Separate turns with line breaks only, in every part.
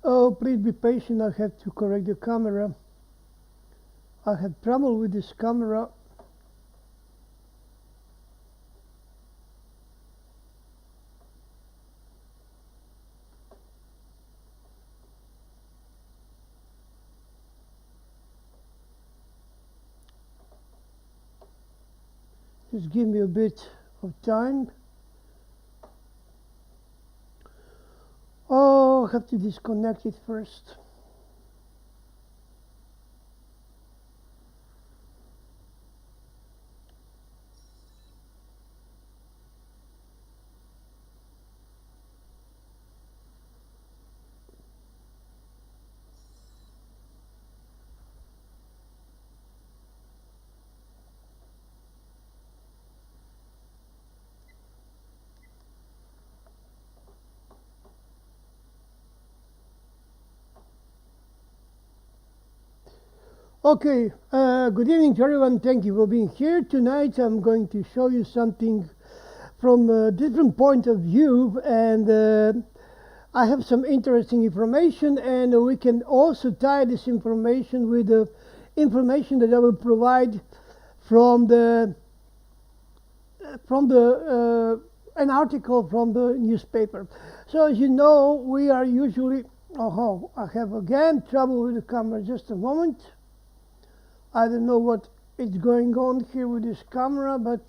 Oh, please be patient. I have to correct the camera. I had trouble with this camera. Just give me a bit of time. Oh, I have to disconnect it first. Okay, good evening to everyone. Thank you for being here. Tonight I'm going to show you something from a different point of view, and I have some interesting information, and we can also tie this information with the information that I will provide from an article from the newspaper. So as you know, we are usually, I have again trouble with the camera. Just a moment. I don't know what is going on here with this camera, but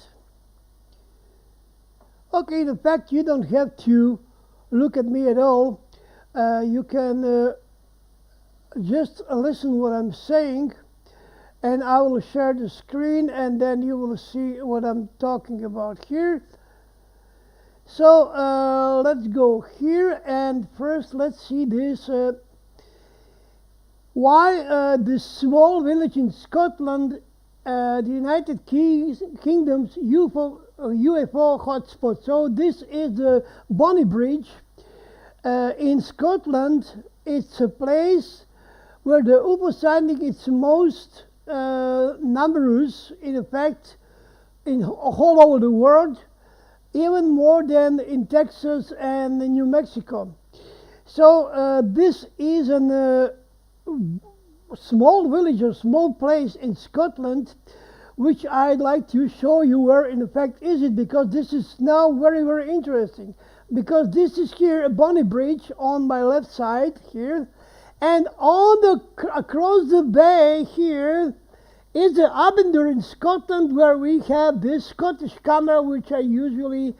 okay, in fact, you don't have to look at me at all. You can just listen what I'm saying, and I will share the screen, and then you will see what I'm talking about here. So let's go here, and first let's see this. Why this small village in Scotland, the United Kingdom's UFO hotspot. So this is the Bridge in Scotland. It's a place where the UFO sighting is most numerous, in fact, in all over the world, even more than in Texas and in New Mexico. So this is an small village or small place in Scotland, which I'd like to show you where in fact is it, because this is now very, very interesting, because this is here a Bridge on my left side here, and on the across the bay here is the Aberdeen in Scotland, where we have this Scottish camera which I usually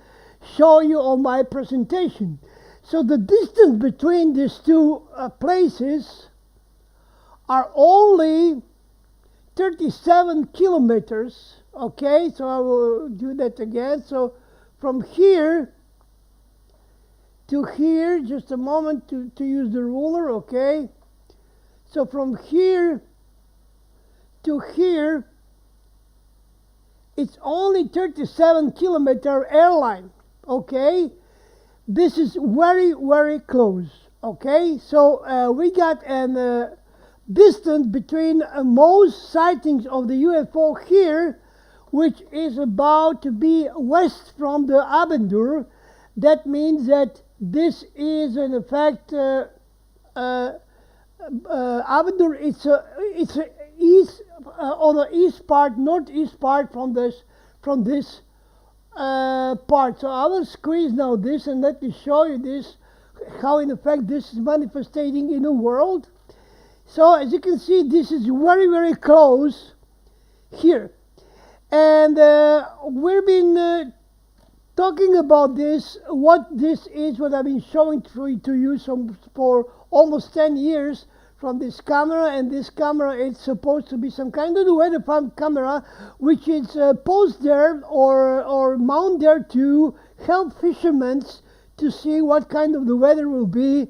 show you on my presentation. So the distance between these two places are only 37 kilometers. Okay, so I will do that again. So from here to here, just a moment to use the ruler. Okay, so from here to here, it's only 37 kilometer airline. Okay, this is very, very close. Okay, so we got an distance between most sightings of the UFO here, which is about to be west from the Aberdeen. That means that this is in effect Aberdeen. It's a east on the east part, northeast part from this part. So I will squeeze now this and let me show you this, how in effect this is manifesting in the world. So as you can see, this is very, very close here. And we've been talking about this, what this is, what I've been showing to you for almost 10 years from this camera. And this camera is supposed to be some kind of weather camera, which is posed there or mounted there to help fishermen to see what kind of the weather will be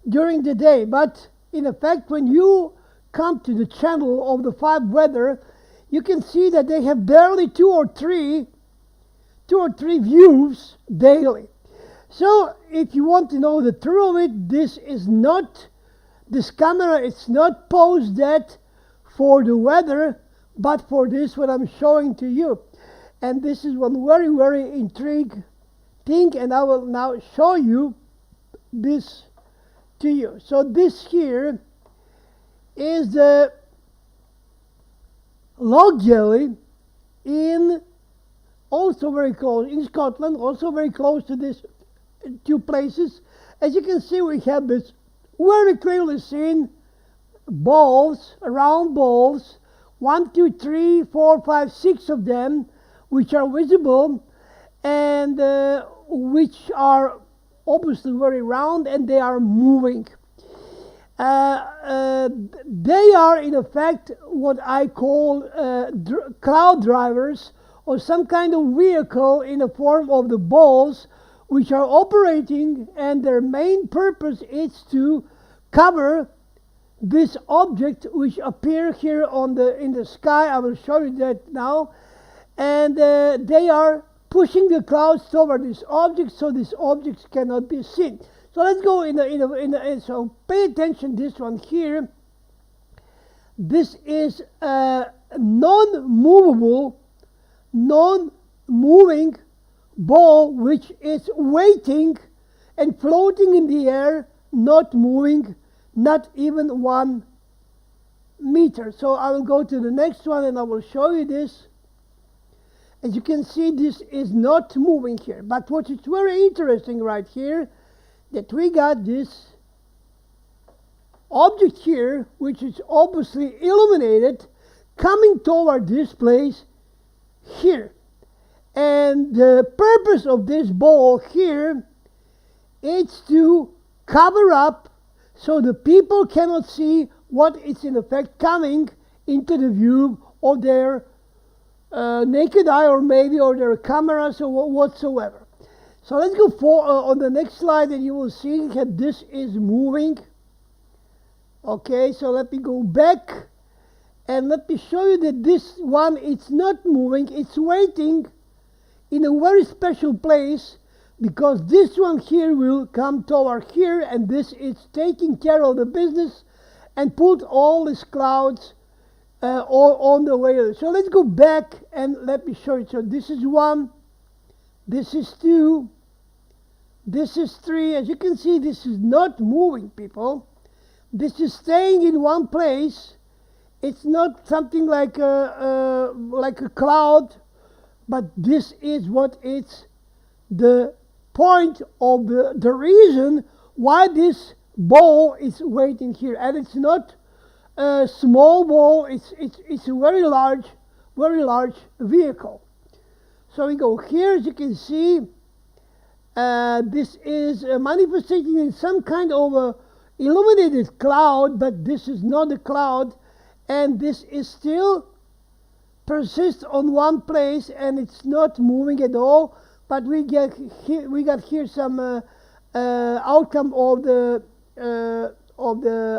during the day. But in effect, when you come to the channel of the 5 weather, you can see that they have barely two or three views daily. So if you want to know the truth of it, this camera is not posed that for the weather, but for this what I'm showing to you. And this is one very, very intriguing thing, and I will now show you this to you. So this here is the log jelly in also very close in Scotland, also very close to these two places. As you can see, we have this very clearly seen balls, round balls, 1, 2, 3, 4, 5, 6 of them, which are visible and which are obviously very round, and they are moving. They are in effect what I call cloud drivers, or some kind of vehicle in the form of the balls, which are operating, and their main purpose is to cover this object which appear here in the sky. I will show you that now. And they are pushing the clouds toward this object, so these objects cannot be seen. So let's go so pay attention. This one here. This is a non-movable, non-moving ball which is waiting and floating in the air, not moving, not even 1 meter. So I will go to the next one and I will show you this. As you can see, this is not moving here. But what is very interesting right here, that we got this object here, which is obviously illuminated, coming toward this place here. And the purpose of this ball here is to cover up so the people cannot see what is in effect coming into the view of their naked eye, or maybe or their cameras or whatsoever. So let's go on the next slide, and you will see that this is moving. Okay, so let me go back and let me show you that this one, it's not moving, it's waiting in a very special place, because this one here will come toward here, and this is taking care of the business and put all these clouds on the way. So let's go back and let me show you. So this is 1, this is 2, this is 3. As you can see, this is not moving, people. This is staying in one place. It's not something like a cloud, but this is what it's the point of the reason why this ball is waiting here. And it's not a small ball, it's a very large vehicle. So we go here. As you can see, this is manifesting in some kind of a illuminated cloud, but this is not a cloud, and this is still persists on one place, and it's not moving at all. But we got here some outcome of the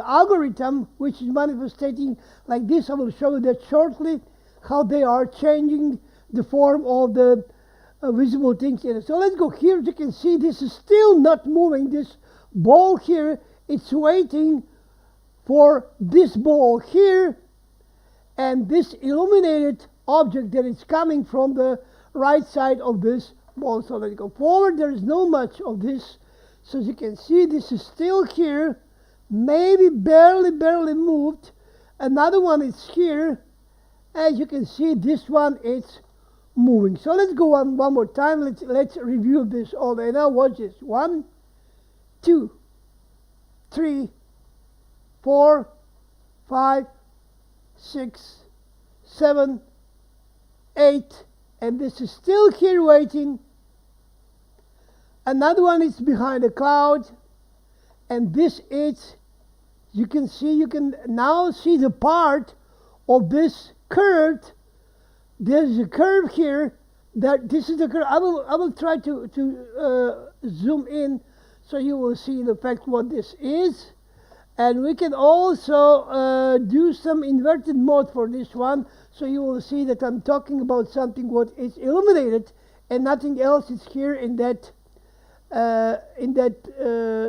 algorithm, which is manifesting like this. I will show you that shortly, how they are changing the form of the visible things in it. So let's go here. As you can see, this is still not moving. This ball here, it's waiting for this ball here, and this illuminated object that is coming from the right side of this ball. So let's go forward. There is no much of this. So as you can see, this is still here, maybe barely moved. Another one is here. As you can see, this one is moving. So let's go on one more time. Let's review this all day. Now watch this. 1, 2, 3, 4, 5, 6, 7, 8, and this is still here waiting. Another one is behind a cloud, and this is, you can now see the part of this curve. There's a curve here. That this is the curve. I will try to zoom in so you will see in effect what this is. And we can also do some inverted mode for this one, so you will see that I'm talking about something what is illuminated and nothing else is here in that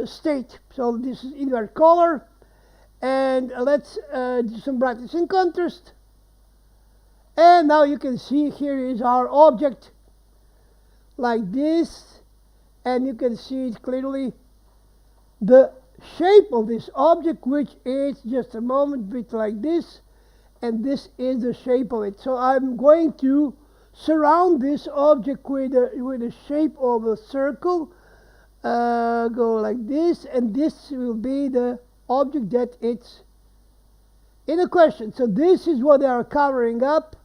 state. So this is invert color, and let's do some brightness and contrast. And now you can see here is our object like this, and you can see it clearly. The shape of this object, which is just a moment bit like this, and this is the shape of it. So I'm going to surround this object with a shape of a circle. Go like this, and this will be the object that it's in a question. So this is what they are covering up.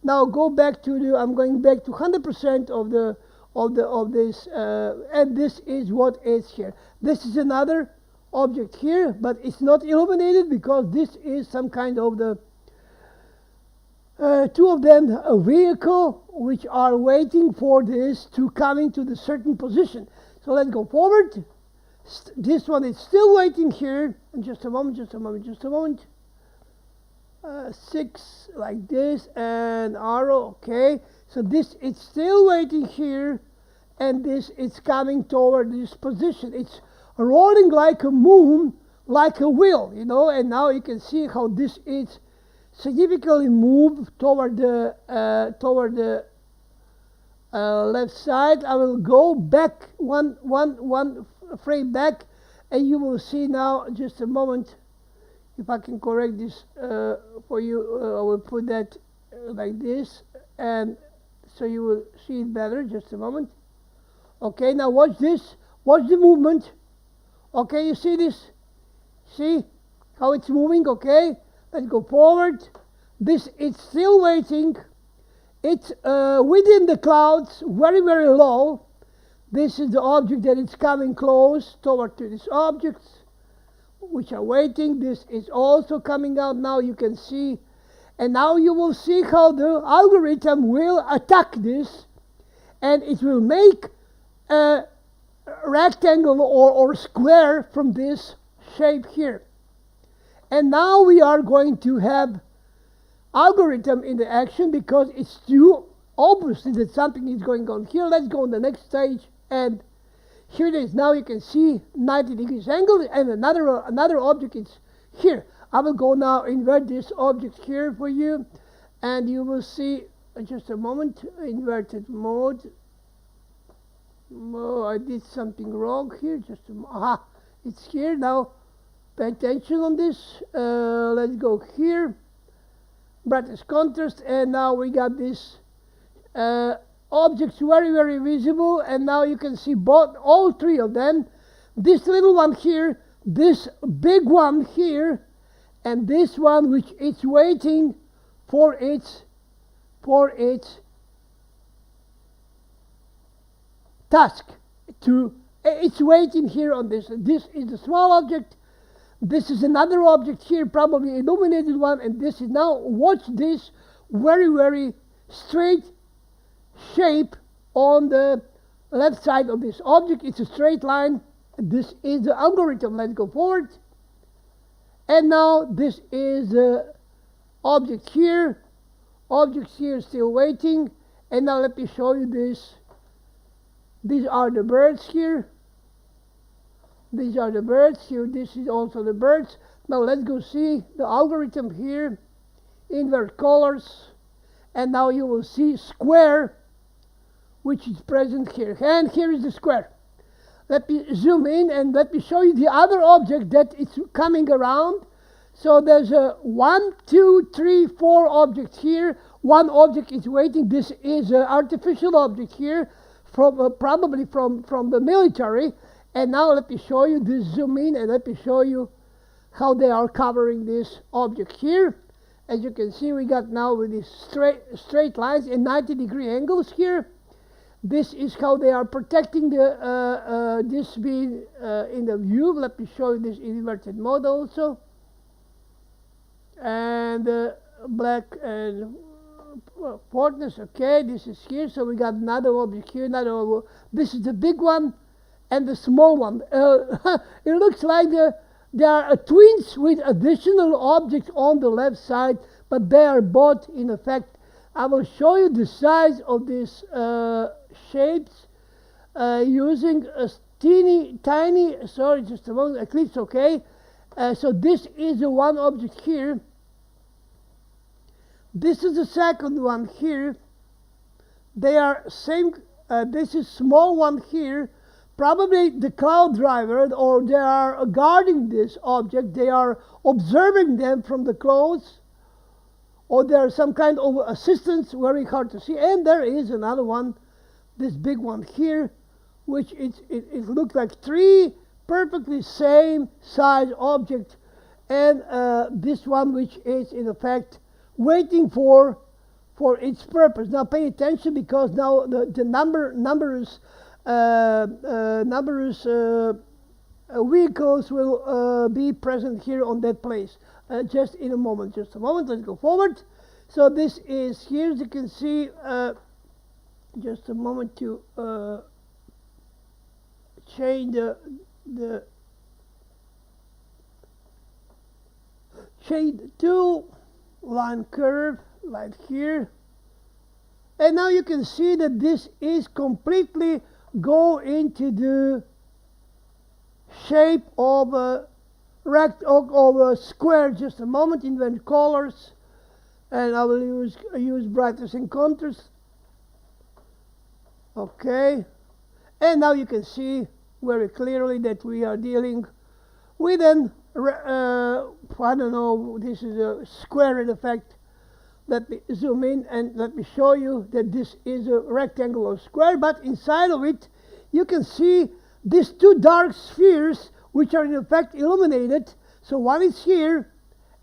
Now go back to the. I'm going back to 100% of this, and this is what is here. This is another object here, but it's not illuminated because this is some kind of the two of them a vehicle which are waiting for this to come into the certain position. So let's go forward. This one is still waiting here. Just a moment, just a moment, just a moment. 6 like this and arrow, okay. So this is still waiting here, and this is coming toward this position. It's rolling like a moon, like a wheel, you know, and now you can see how this is significantly moved toward the left side. I will go back one frame back, and you will see now, just a moment, if I can correct this for you. I will put that like this, and so you will see it better. Just a moment. Okay, now watch this. Watch the movement. Okay, you see this? See how it's moving? Okay, let's go forward. This is still waiting. It's within the clouds, very, very low. This is the object that is coming close toward to these objects, which are waiting. This is also coming out now, you can see. And now you will see how the algorithm will attack this, and it will make a rectangle or square from this shape here. And now we are going to have algorithm in the action because it's too obviously that something is going on here. Let's go on the next stage, and here it is. Now you can see 90 degrees angle, and another object is here. I will go now invert this object here for you, and you will see, just a moment, inverted mode. Oh, I did something wrong here. Aha, it's here now. Pay attention on this. Let's go here. Brightest contrast, and now we got this objects very, very visible, and now you can see all three of them. This little one here, this big one here, and this one which is waiting for its task. It's waiting here on this. This is the small object. This is another object here, probably illuminated one, and this is now, watch this very, very straight shape on the left side of this object. It's a straight line. This is the algorithm. Let's go forward. And now this is the object here. Objects here still waiting. And now let me show you this. These are the birds here. These are the birds here. This is also the birds. Now let's go see the algorithm here. Invert colors. And now you will see square, which is present here. And here is the square. Let me zoom in and let me show you the other object that is coming around. So there's a 1, 2, 3, 4 objects here. One object is waiting. This is an artificial object here, from probably from the military. And now let me show you this, zoom in, and let me show you how they are covering this object here. As you can see, we got now with these straight lines and 90-degree angles here. This is how they are protecting the this being in the view. Let me show you this inverted mode also. And black and portness, okay, this is here. So we got another object here, this is the big one and the small one. It looks like they are twins with additional objects on the left side, but they are both in effect. I will show you the size of these shapes using a tiny, sorry, just a moment, eclipse, okay. So this is the one object here. This is the second one here. They are same, this is small one here, probably the cloud driver, or they are guarding this object, they are observing them from the clouds, or there's some kind of assistance, very hard to see. And there is another one, this big one here, which it looks like three perfectly same size object, and this one which is in effect waiting for its purpose. Now pay attention, because now the numerous vehicles will be present here on that place just in a moment. Just a moment, let's go forward. So this is here, as you can see, just a moment to change the shade to line curve like here, and now you can see that this is completely go into the shape of a of a square. Just a moment, invent colors, and I will use brightness and contrast. Okay, and now you can see very clearly that we are dealing with an I don't know, this is a square in effect. Let me zoom in and let me show you that this is a rectangular square, but inside of it you can see these two dark spheres which are in effect illuminated. So one is here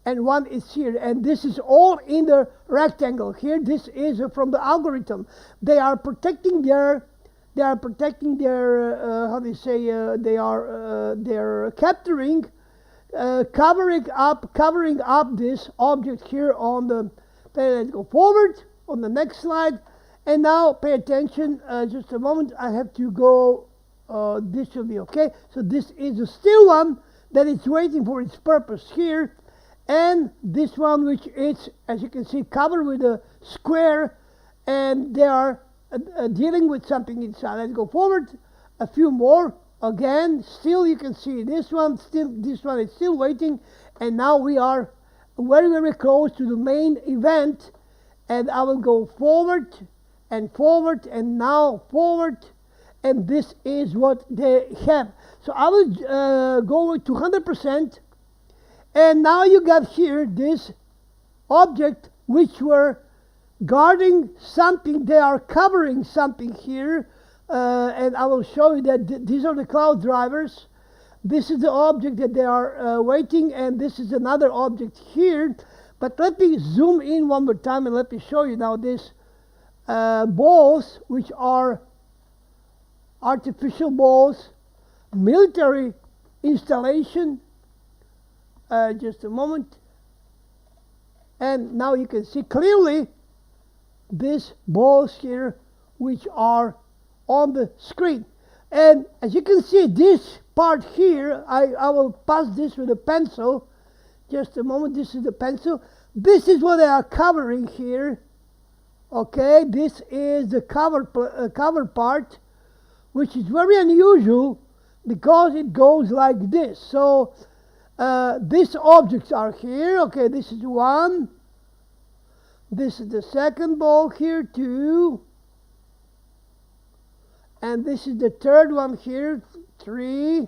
and one is here, and this is all in the rectangle here. This is from the algorithm. They are protecting their how do you say, they're capturing, covering up this object here on the. Let's go forward on the next slide, and now pay attention. Just a moment, I have to go. This should be okay. So this is the still one that is waiting for its purpose here, and this one which is, as you can see, covered with a square, and they are dealing with something inside. Let's go forward a few more. Again, still you can see this one. Still, this one is still waiting, and now we are very close to the main event, and I will go forward and now forward, and this is what they have. So I will go to 100%, and now you got here this object which were guarding something. They are covering something here, and I will show you that these are the cloud drivers. This is the object that they are waiting, and this is another object here. But let me zoom in one more time and let me show you now these balls, which are artificial balls, military installation. Just a moment. And now you can see clearly these balls here, which are on the screen. And as you can see, this part here, I will pass this with a pencil. Just a moment, this is the pencil. This is what they are covering here. Okay, this is the cover part, which is very unusual because it goes like this. So these objects are here. Okay, this is one. This is the second ball here, two. And this is the third one here, three.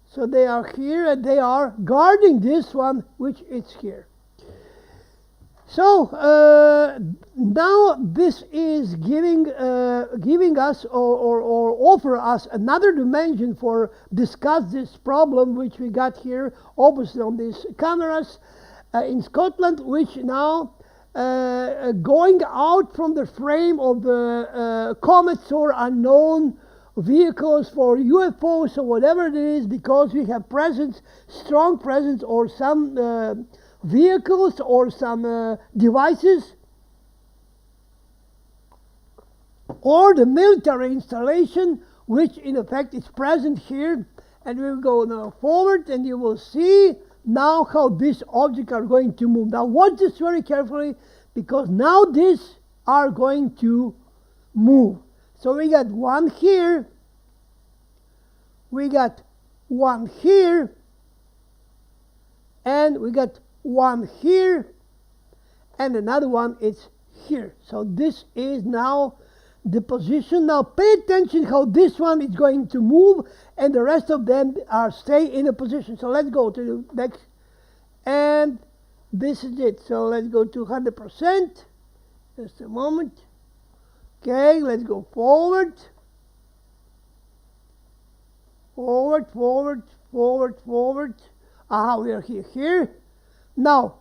So they are here, and they are guarding this one, which is here. So now this is giving us or offer us another dimension for discuss this problem which we got here, obviously on these cameras in Scotland, which now going out from the frame of the comets or unknown vehicles for UFOs or whatever it is, because we have strong presence, or some vehicles or some devices, or the military installation, which in effect is present here. And we'll go now forward, and you will see now how these objects are going to move. Now watch this very carefully, because now these are going to move. So we got one here, we got one here, and we got one here, and another one is here. So this is now the position. Now pay attention how this one is going to move and the rest of them are stay in a position. So let's go to the next, and this is it. So let's go to 100%. Just a moment. Okay, let's go forward. Forward, forward, forward, forward. Aha, we are here. Now,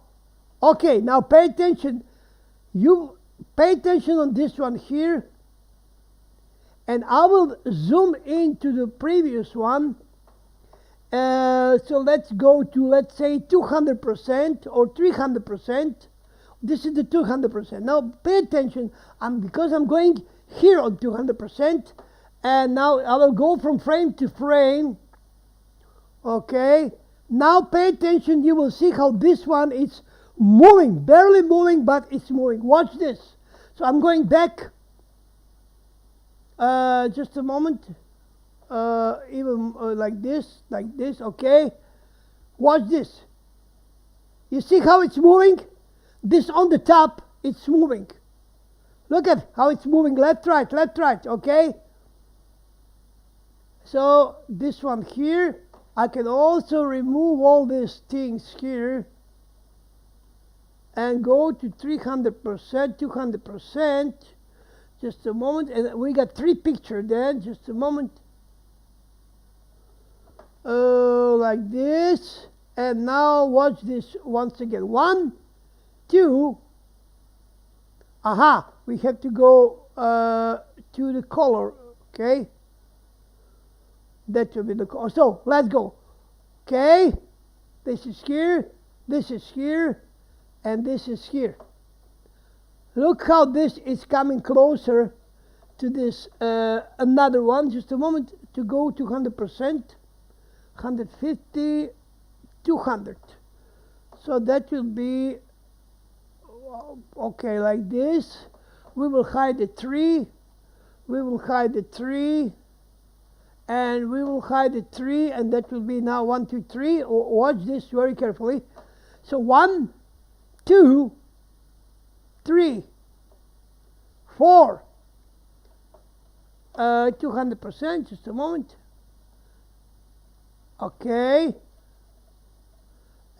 okay, now pay attention. You pay attention on this one here. And I will zoom into the previous one. So let's go to, let's say, 200% or 300%. This is the 200%. Now pay attention, because I'm going here on 200%. And now I will go from frame to frame. Okay. Now pay attention, you will see how this one is moving, barely moving, but it's moving. Watch this. So I'm going back. Just a moment. Even like this, okay. Watch this. You see how it's moving? This on the top, it's moving. Look at how it's moving, left, right, okay? So this one here, I can also remove all these things here and go to 300%, 200%. Just a moment, and we got 3 pictures then, just a moment. Like this, and now watch this once again. 1, 2, aha, we have to go to the color, okay? That will be the color. So let's go. Okay, this is here, and this is here. Look how this is coming closer to this another one. Just a moment to go to 100%, 150, 200. So that will be okay, like this. We will hide the 3. We will hide the 3. And we will hide the 3, and that will be now 1, 2, 3. Watch this very carefully. So 1, 2, 3, 4, 200%. Just a moment. Okay.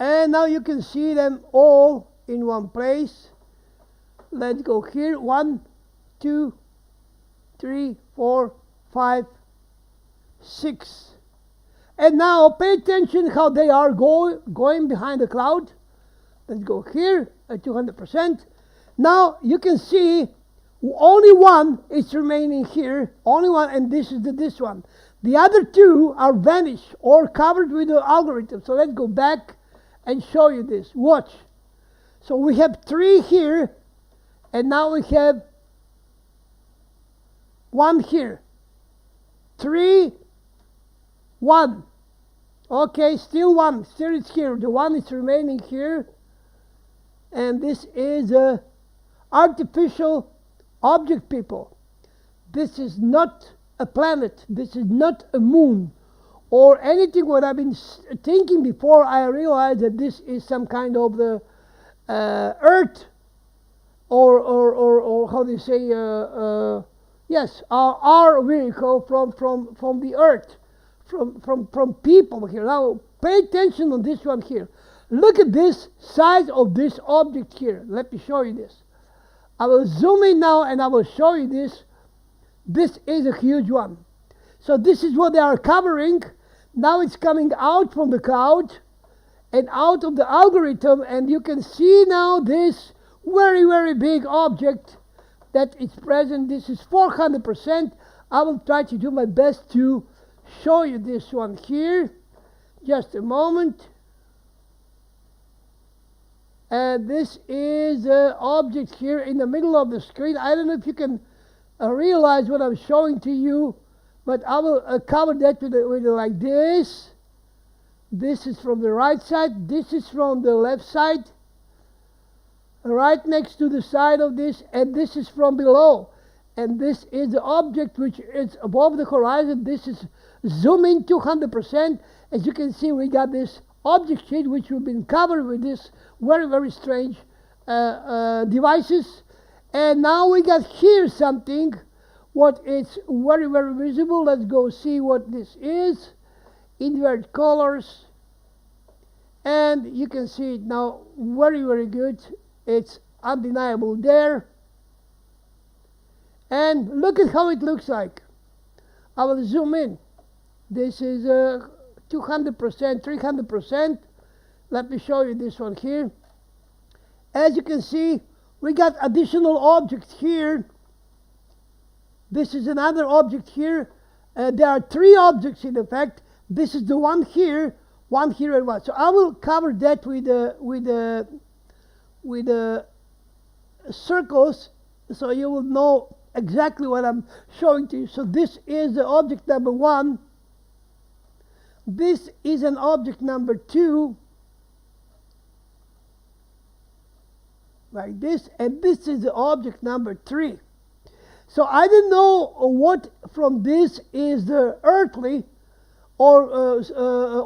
And now you can see them all in one place. Let's go here. 1, 2, 3, 4, 5, 6. And now pay attention how they are going behind the cloud. Let's go here at 200%. Now you can see only one is remaining here. Only one, and this is this one. The other 2 are vanished or covered with the algorithm. So let's go back and show you this. Watch. So we have 3 here, and now we have 1 here. 3, 1. Okay, still 1. Still it's here. The 1 is remaining here. And this is artificial object, people. This is not a planet. This is not a moon or anything what I've been thinking before. I realized that this is some kind of the Earth or how do you say? Yes, our vehicle from the Earth. From people here. Now pay attention on this one here. Look at this size of this object here. Let me show you this. I will zoom in now and I will show you this. This is a huge one. So this is what they are covering. Now it's coming out from the cloud and out of the algorithm, and you can see now this very, very big object that is present. This is 400%. I will try to do my best to show you this one here. Just a moment. And this is an object here in the middle of the screen. I don't know if you can realize what I'm showing to you, but I will cover that with like this. This is from the right side. This is from the left side. Right next to the side of this, and this is from below. And this is the object which is above the horizon. This is zoom in 200%. As you can see, we got this object sheet which will be covered with this very, very strange devices. And now we got here something what it's very, very visible. Let's go see what this is in red colors. And you can see it now very, very good. It's undeniable there. And look at how it looks like. I will zoom in. This is 200%, 300%. Let me show you this one here. As you can see, we got additional objects here. This is another object here. There are three objects in effect. This is the one here, and one. So I will cover that with the circles, so you will know exactly what I'm showing to you. So this is the object number 1. This is an object number 2, like this, and this is the object number 3. So I don't know what from this is the earthly or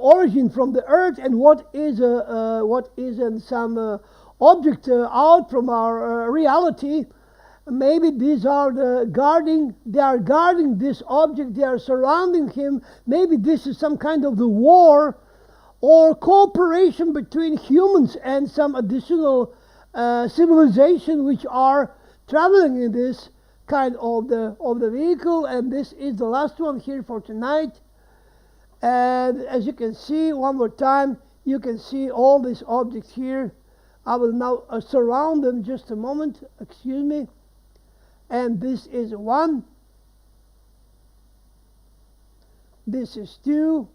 origin from the earth, and what is in some object out from our reality. Maybe these are they are guarding this object, they are surrounding him. Maybe this is some kind of the war or cooperation between humans and some additional civilization which are traveling in this kind of the vehicle. And this is the last one here for tonight. And as you can see, one more time, you can see all these objects here. I will now surround them just a moment, excuse me. And this is 1. This is 2.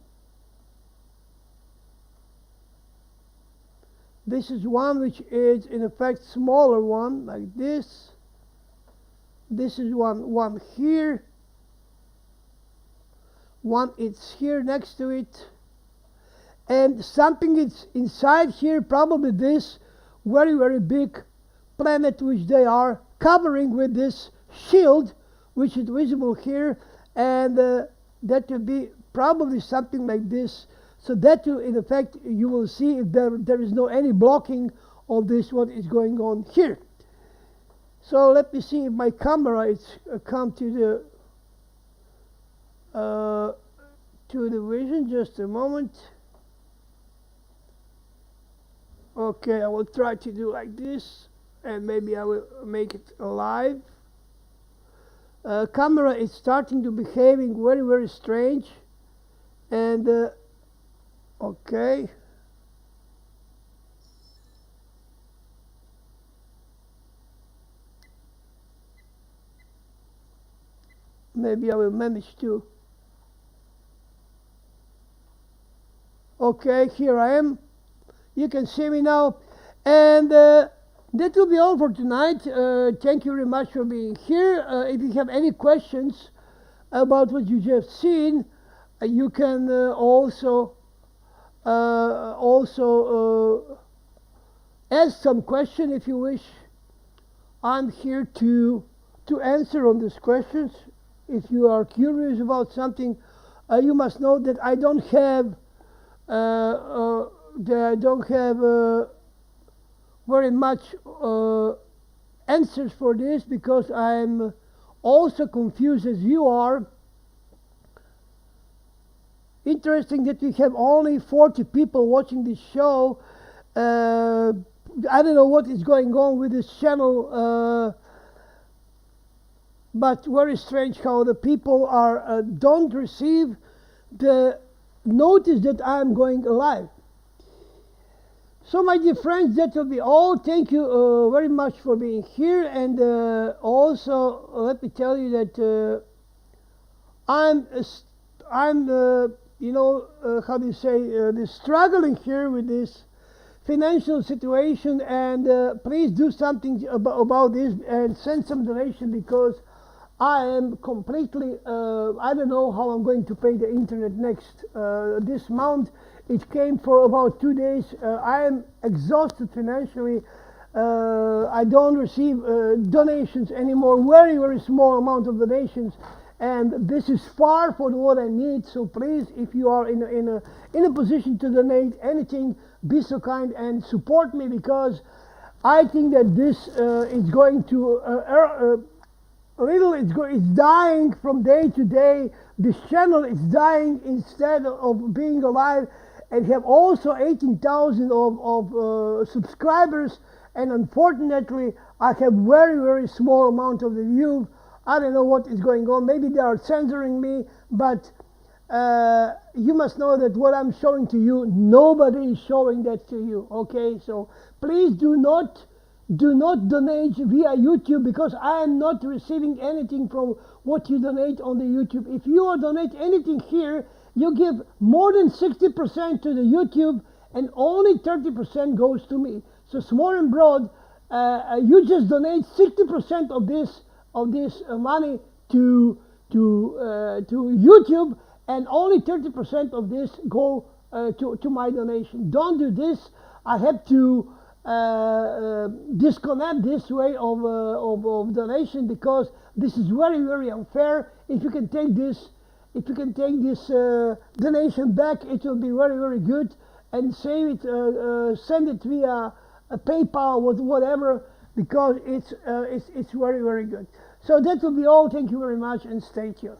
This is 1, which is in effect smaller one, like this. This is one here. 1 is here next to it. And something is inside here, probably this very, very big planet which they are covering with this shield, which is visible here, and that will be probably something like this. So that will, in effect, you will see if there is no any blocking of this, what is going on here. So let me see if my camera is come to the vision. Just a moment. Okay, I will try to do like this, and maybe I will make it alive. Camera is starting to behaving very, very strange, and okay. Maybe I will manage to. Okay, here I am. You can see me now, and that will be all for tonight. Thank you very much for being here. If you have any questions about what you just seen, you can also ask some question if you wish. I'm here to answer on these questions. If you are curious about something, you must know that I don't have very much answers for this, because I'm also confused as you are. Interesting that we have only 40 people watching this show. I don't know what is going on with this channel, but very strange how the people are don't receive the notice that I'm going live. So my dear friends, that will be all. Thank you very much for being here, and also let me tell you that I'm how do you say, struggling here with this financial situation, and please do something about this and send some donation, because I am completely, I don't know how I'm going to pay the internet next. This month, it came for about 2 days. I am exhausted financially. I don't receive donations anymore, very, very small amount of donations. And this is far from what I need. So please, if you are in a position to donate anything, be so kind and support me, because I think that this is going to little it's dying from day to day. This channel is dying instead of being alive, and have also 18,000 of subscribers. And unfortunately, I have very small amount of the views. I don't know what is going on. Maybe they are censoring me, but you must know that what I'm showing to you, nobody is showing that to you. Okay, so please do not donate via YouTube, because I am not receiving anything from what you donate on the YouTube. If you donate anything here, you give more than 60% to the YouTube, and only 30% goes to me. So small and broad, you just donate 60% of this money to YouTube, and only 30% of this go to my donation. Don't do this. I have to disconnect this way of donation, because this is very unfair. If you can take this donation back, it will be very good, and save it, send it via a PayPal with whatever, because it's very good. So that will be all. Thank you very much, and stay tuned.